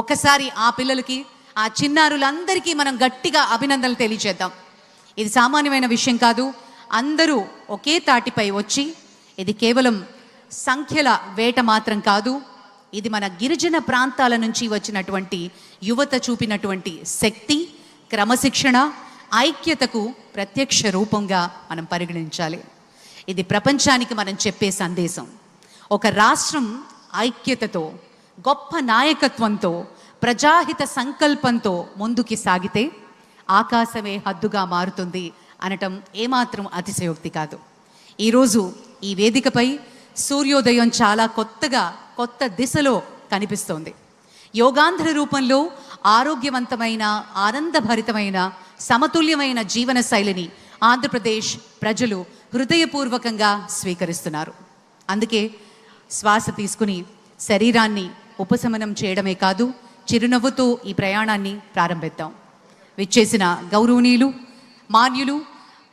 ఒక్కసారి ఆ పిల్లలకి, ఆ చిన్నారులందరికీ మనం గట్టిగా అభినందనలు తెలియజేద్దాం. ఇది సామాన్యమైన విషయం కాదు. అందరూ ఒకే తాటిపై వచ్చి, ఇది కేవలం సంఖ్యల వేట మాత్రం కాదు, ఇది మన గిరిజన ప్రాంతాల నుంచి వచ్చినటువంటి యువత చూపినటువంటి శక్తి, క్రమశిక్షణ, ఐక్యతకు ప్రత్యక్ష రూపంగా మనం పరిగణించాలి. ఇది ప్రపంచానికి మనం చెప్పే సందేశం. ఒక రాష్ట్రం ఐక్యతతో, గొప్ప నాయకత్వంతో, ప్రజాహిత సంకల్పంతో ముందుకి సాగితే ఆకాశమే హద్దుగా మారుతుంది అనటం ఏమాత్రం అతిశయోక్తి కాదు. ఈరోజు ఈ వేదికపై సూర్యోదయం చాలా కొత్త దిశలో కనిపిస్తోంది. యోగాంధ్ర రూపంలో ఆరోగ్యవంతమైన, ఆనందభరితమైన, సమతుల్యమైన జీవన శైలిని ఆంధ్రప్రదేశ్ ప్రజలు హృదయపూర్వకంగా స్వీకరిస్తున్నారు. అందుకే శ్వాస తీసుకుని శరీరాన్ని ఉపశమనం చేయడమే కాదు, చిరునవ్వుతో ఈ ప్రయాణాన్ని ప్రారంభిద్దాం. విచ్చేసిన గౌరవనీయులు, మాన్యులు,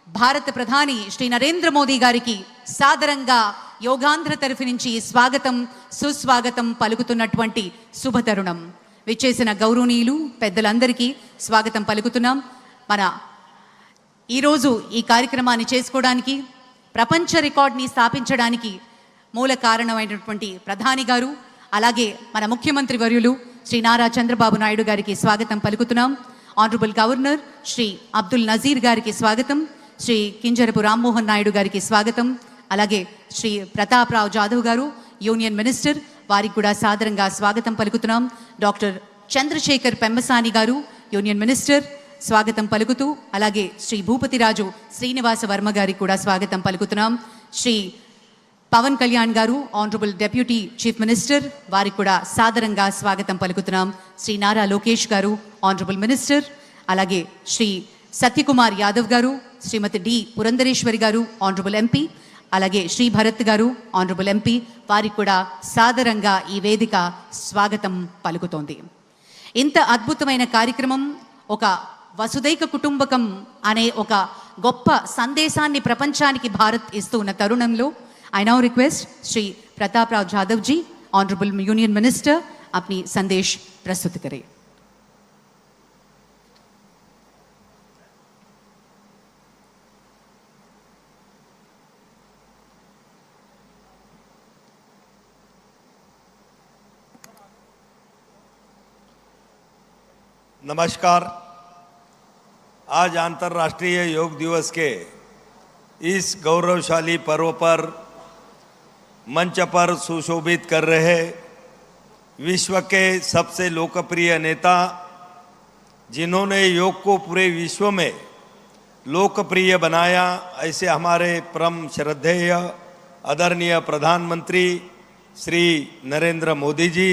భారత ప్రధాని శ్రీ నరేంద్ర మోదీ గారికి సాదరంగా యోగాంధ్ర తరఫు నుంచి స్వాగతం, సుస్వాగతం పలుకుతున్నటువంటి శుభతరుణం. విచ్చేసిన గౌరవనీయులు, పెద్దలందరికీ స్వాగతం పలుకుతున్నాం. మన ఈరోజు ఈ కార్యక్రమాన్ని చేసుకోవడానికి, ప్రపంచ రికార్డ్ని స్థాపించడానికి మూల కారణమైనటువంటి ప్రధాని గారు, అలాగే మన ముఖ్యమంత్రి వర్యులు శ్రీ నారా చంద్రబాబు నాయుడు గారికి స్వాగతం పలుకుతున్నాం. ఆనరబుల్ గవర్నర్ శ్రీ అబ్దుల్ నజీర్ గారికి స్వాగతం, శ్రీ కింజరపు రామ్మోహన్ నాయుడు గారికి స్వాగతం, అలాగే శ్రీ ప్రతాప్ రావు జాదవ్ గారు యూనియన్ మినిస్టర్, వారికి కూడా సాదరంగా స్వాగతం పలుకుతున్నాం. డాక్టర్ చంద్రశేఖర్ పెమ్మసాని గారు యూనియన్ మినిస్టర్ స్వాగతం పలుకుతూ, అలాగే శ్రీ భూపతిరాజు శ్రీనివాస వర్మ గారికి కూడా స్వాగతం పలుకుతున్నాం. శ్రీ పవన్ కళ్యాణ్ గారు ఆనరబుల్ డెప్యూటీ చీఫ్ మినిస్టర్, వారికి కూడా సాదరంగా స్వాగతం పలుకుతున్నాం. శ్రీ నారా లోకేష్ గారు ఆనరబుల్ మినిస్టర్, అలాగే శ్రీ సత్యకుమార్ యాదవ్ గారు, శ్రీమతి డి పురంధరేశ్వరి గారు ఆనరబుల్ ఎంపీ, అలాగే శ్రీ భరత్ గారు ఆనరబుల్ ఎంపీ, వారికి కూడా సాదరంగా ఈ వేదిక స్వాగతం పలుకుతోంది. ఇంత అద్భుతమైన కార్యక్రమం, ఒక వసుదైక కుటుంబకం అనే ఒక గొప్ప సందేశాన్ని ప్రపంచానికి భారత్ ఇస్తూ ఉన్న తరుణంలో I now request Shri Pratap Rao Jadhav ji, Honorable Union Minister, अपनी संदेश प्रस्तुत करें. नमस्कार। आज अंतर्राष्ट्रीय योग दिवस के इस गौरवशाली पर्व पर मंच पर सुशोभित कर रहे विश्व के सबसे लोकप्रिय नेता, जिन्होंने योग को पूरे विश्व में लोकप्रिय बनाया, ऐसे हमारे परम श्रद्धेय आदरणीय प्रधानमंत्री श्री नरेंद्र मोदी जी,